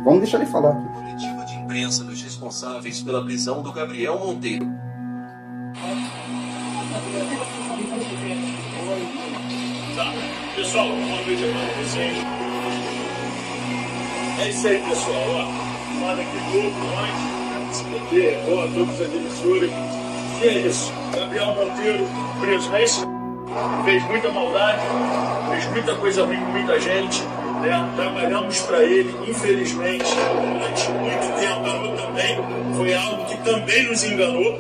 Vamos deixar ele falar aqui. Coletiva de imprensa dos responsáveis pela prisão do Gabriel Monteiro. Tá, pessoal, boa noite pra vocês. É isso aí, pessoal. Ó, manda aqui tudo, nós, SBT, todas as emissoras. E é isso. Gabriel Monteiro preso, não é isso? Fez muita maldade, fez muita coisa ruim com muita gente, né? Trabalhamos para ele, infelizmente, durante muito tempo também. Foi algo que também nos enganou.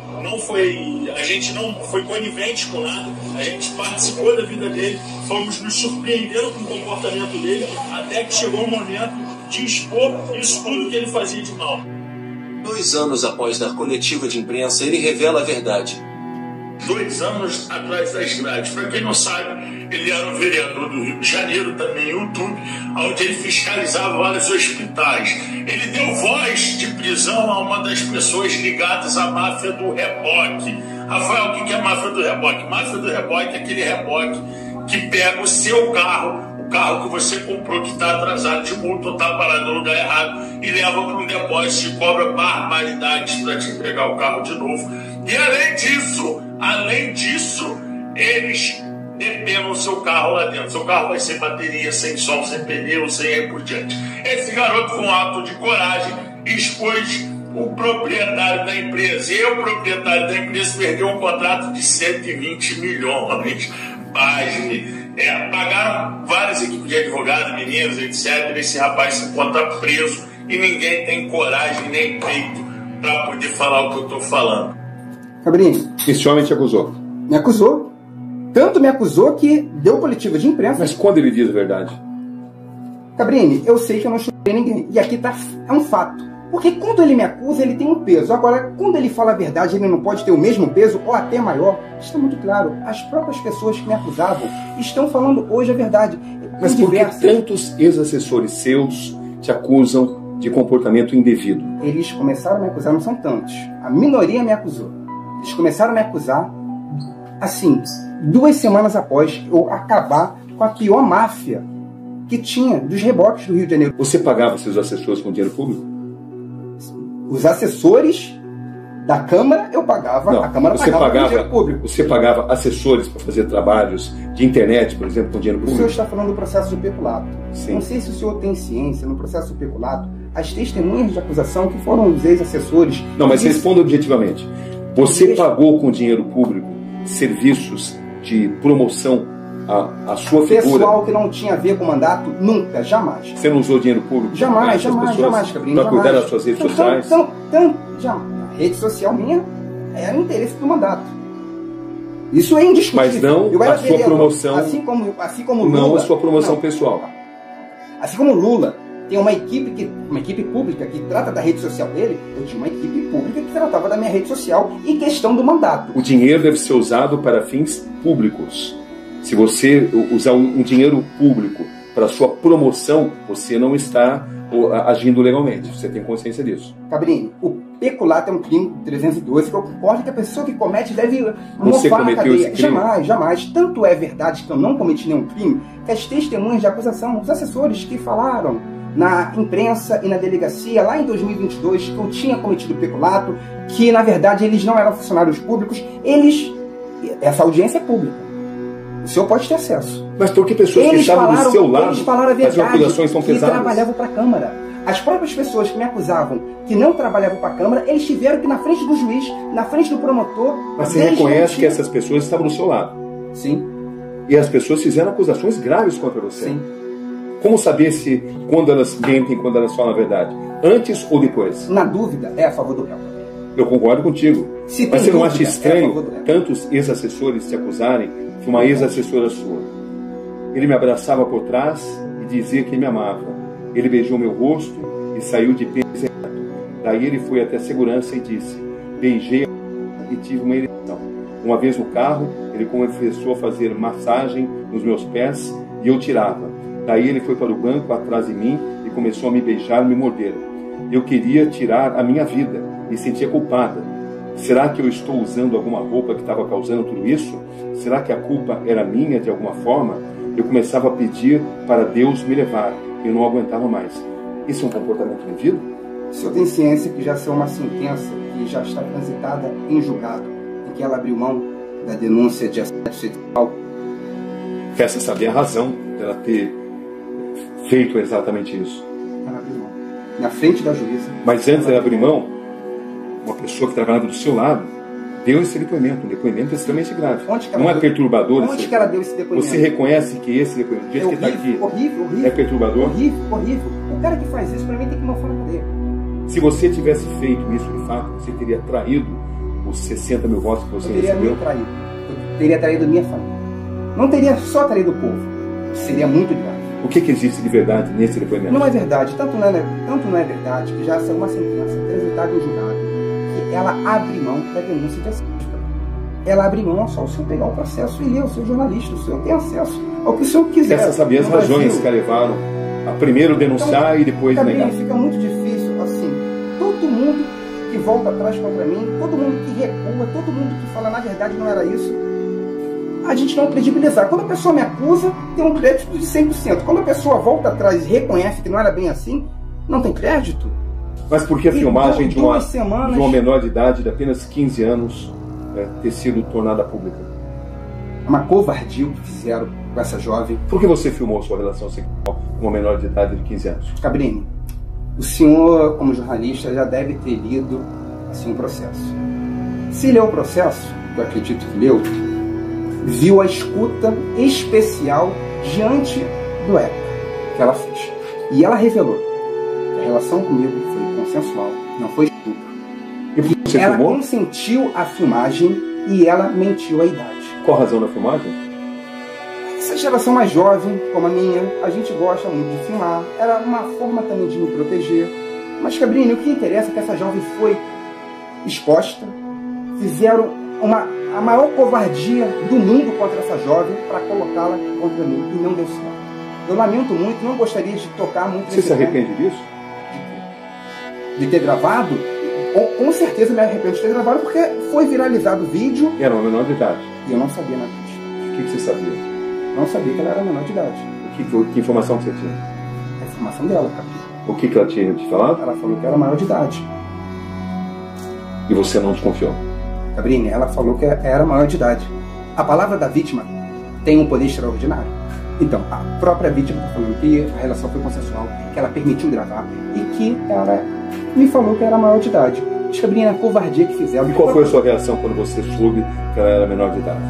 A gente não foi conivente com nada, a gente participou da vida dele, fomos nos surpreendendo com o comportamento dele, até que chegou o momento de expor isso tudo que ele fazia de mal. 2 anos após dar coletiva de imprensa, ele revela a verdade. 2 anos atrás das grades. Para quem não sabe, ele era um vereador do Rio de Janeiro, também YouTube, onde ele fiscalizava vários hospitais. Ele deu voz de prisão a uma das pessoas ligadas à máfia do reboque. Rafael, o que é a máfia do reboque? Máfia do reboque é aquele reboque que pega o seu carro, o carro que você comprou que está atrasado de multa ou está parado no lugar errado, e leva para um depósito e cobra barbaridades para te entregar o carro de novo. E além disso, eles depenam o seu carro lá dentro. Seu carro vai ser bateria, sem som, sem pneu, sem aí por diante. Esse garoto, com um ato de coragem, expôs o proprietário da empresa. E o proprietário da empresa perdeu um contrato de 120 milhões. Pagaram várias equipes de advogados, meninos, etc. Esse rapaz se encontra preso e ninguém tem coragem nem peito para poder falar o que eu estou falando. Cabrini, Esse homem te acusou. me acusou. Tanto me acusou que deu coletiva de imprensa. Mas quando ele diz a verdade? Cabrini, eu sei que eu não chutei ninguém. E aqui é um fato. Porque quando ele me acusa, ele tem um peso. Agora, quando ele fala a verdade, ele não pode ter o mesmo peso ou até maior. Está muito claro. As próprias pessoas que me acusavam estão falando hoje a verdade. Mas por que tantos ex-assessores seus te acusam de comportamento indevido? Eles começaram a me acusar, não são tantos. A minoria me acusou. Eles começaram a me acusar, assim, 2 semanas após eu acabar com a pior máfia que tinha dos reboques do Rio de Janeiro. Você pagava seus assessores com dinheiro público? Os assessores Da Câmara eu pagava, Não, a Câmara pagava com dinheiro público. Você pagava assessores para fazer trabalhos de internet, por exemplo, com dinheiro O público? senhor está falando do processo de peculato. Sim. Não sei se o senhor tem ciência, no processo de peculato, as testemunhas de acusação que foram os ex-assessores... Não, mas responda objetivamente. Você Deixa- pagou com dinheiro público serviços de promoção à sua figura? Pessoal que não tinha a ver com o mandato, nunca, jamais. Você não usou dinheiro público? Jamais, jamais, Cabrinho. Para cuidar das suas redes sociais? A rede social minha era interesse do mandato. Isso é indiscutível. Mas não Eu era a sua vereador, promoção. Assim como Lula. Não a sua promoção não. pessoal. Assim como o Lula tem uma equipe pública que trata da rede social dele, eu tinha uma equipe pública que tratava da minha rede social e questão do mandato. O dinheiro deve ser usado para fins públicos. Se você usar um dinheiro público para sua promoção, você não está agindo legalmente. Você tem consciência disso. Cabrinho, o peculato é um crime 312 que eu concordo que a pessoa que comete deve Você mofar na cometeu esse cadeia. crime? Jamais, jamais. Tanto é verdade que eu não cometi nenhum crime, que as testemunhas de acusação, os assessores que falaram na imprensa e na delegacia, lá em 2022, que eu tinha cometido peculato, que na verdade eles não eram funcionários públicos, essa audiência é pública. O senhor pode ter acesso. Mas por que pessoas que estavam do seu lado eles falaram a faziam verdade, acusações tão que pesadas? trabalhavam para a Câmara. As próprias pessoas que me acusavam que não trabalhavam para a Câmara, eles tiveram que, na frente do juiz, na frente do promotor... Mas você reconhece que essas pessoas estavam do seu lado. Sim. E as pessoas fizeram acusações graves contra você. Sim. Como saber se quando elas mentem, quando elas falam a verdade? Antes ou depois? Na dúvida, é a favor do réu. Eu concordo contigo. Se Mas tem você não dúvida, acha estranho é a favor do réu. tantos ex-assessores te acusarem de uma ex-assessora sua? Ele me abraçava por trás e dizia que me amava. Ele beijou meu rosto e saiu de pé deserto. Daí ele foi até a segurança e disse: beijei e tive uma ereção. Uma vez no carro, ele começou a fazer massagem nos meus pés e eu tirava. Daí ele foi para o banco atrás de mim e começou a me beijar e me morder. Eu queria tirar a minha vida e sentia culpada. Será que eu estou usando alguma roupa que estava causando tudo isso? Será que a culpa era minha de alguma forma? Eu começava a pedir para Deus me levar. Eu não aguentava mais. Isso é um comportamento devido? O senhor tem ciência que já saiu uma sentença que já está transitada em julgado, em que ela abriu mão da denúncia de assédio sexual? Resta saber a razão dela ter feito exatamente isso. Ela abriu mão. Na frente da juíza. Mas antes dela abrir mão, uma pessoa que trabalhava do seu lado deu esse depoimento, um depoimento extremamente grave. Onde que ela não é deu? perturbador? Onde que ela deu esse depoimento? Você reconhece que esse depoimento, do jeito que está aqui, horrível. é perturbador? Horrível. O cara que faz isso, pra mim, tem que mofar na cadeia. Se você tivesse feito isso de fato, você teria traído os 60 mil votos que você Eu teria recebeu? me traído. Eu teria traído minha família. Não teria só traído o povo. Seria muito grave. O que existe de verdade nesse depoimento? Não é verdade. Tanto não é verdade que já saiu uma sentença transitada em julgado que ela abre mão da denúncia de assédio. Ela abre mão só o senhor pegar o processo e ler, o senhor jornalista, o senhor tem acesso ao que o senhor quiser. Resta saber as No razões Brasil. que a levaram a primeiro denunciar e depois Cabrinho, negar. fica muito difícil, assim, todo mundo que volta atrás contra mim, todo mundo que recua, todo mundo que fala na verdade não era isso, a gente não credibilizar. Quando a pessoa me acusa, tem um crédito de 100%. Quando a pessoa volta atrás e reconhece que não era bem assim, não tem crédito. Mas por que a E filmagem de uma 2 semanas... de uma menor de idade de apenas 15 anos ter sido tornada pública? Uma covardia que fizeram com essa jovem. Por que você filmou sua relação sexual com uma menor de idade de 15 anos? Cabrini, o senhor, como jornalista, já deve ter lido assim, um processo. Se leu o processo, eu acredito que leu, viu a escuta especial diante do ECA que ela fez. E ela revelou que a relação comigo foi consensual, não foi estupro. E por que você Ela filmou? consentiu a filmagem e ela mentiu a idade. Qual a razão da filmagem? Essa geração mais jovem, como a minha, a gente gosta muito de filmar. Era uma forma também de me proteger. Mas, Cabrini, o que interessa é que essa jovem foi exposta, fizeram a maior covardia do mundo contra essa jovem para colocá-la contra mim, e não deu certo. Eu lamento muito, não gostaria de tocar muito Você nesse se ponto. arrepende disso? De ter gravado? Com certeza me arrependo de ter gravado, porque foi viralizado o vídeo Era uma menor de idade. e eu não sabia nada disso. O que você sabia? Não sabia que ela era menor de idade. Que informação que você tinha? A informação dela, Cabrini. O que ela tinha te falado? Ela falou que era maior de idade. E e você não desconfiou? Cabrini, ela falou que era maior de idade. A palavra da vítima tem um poder extraordinário. Então, a própria vítima está falando que a relação foi consensual, que ela permitiu gravar e que ela me falou que era maior de idade. Mas, Cabrini, a covardia que fizeram. E qual foi a sua reação quando você soube que ela era menor de idade?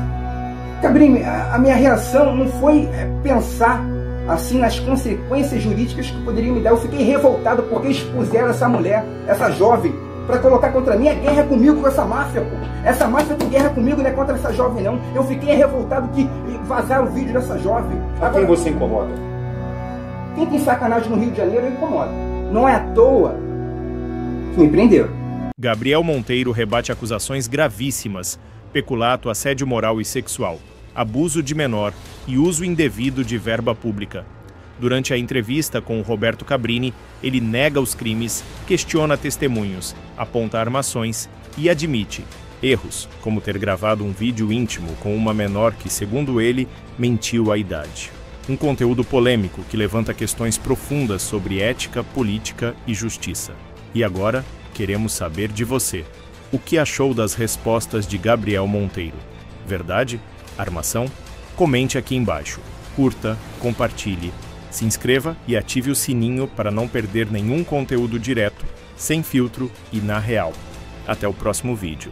Cabrini, a minha reação não foi pensar assim nas consequências jurídicas que poderiam me dar. Eu fiquei revoltado porque expuseram essa mulher, essa jovem, para colocar contra mim. É guerra comigo com essa máfia, pô. Essa máfia tem guerra comigo, não é contra essa jovem, não. Eu fiquei revoltado que vazaram o vídeo dessa jovem. A quem você incomoda? Quem tem sacanagem no Rio de Janeiro, eu incomodo. Não é à toa que me prenderam. Gabriel Monteiro rebate acusações gravíssimas: peculato, assédio moral e sexual, abuso de menor e uso indevido de verba pública. Durante a entrevista com o Roberto Cabrini, ele nega os crimes, questiona testemunhos, aponta armações e admite erros, como ter gravado um vídeo íntimo com uma menor que, segundo ele, mentiu a idade. Um conteúdo polêmico que levanta questões profundas sobre ética, política e justiça. E agora, queremos saber de você. O que achou das respostas de Gabriel Monteiro? Verdade? Armação? Comente aqui embaixo. Curta, compartilhe, se inscreva e ative o sininho para não perder nenhum conteúdo direto, sem filtro e na real. Até o próximo vídeo.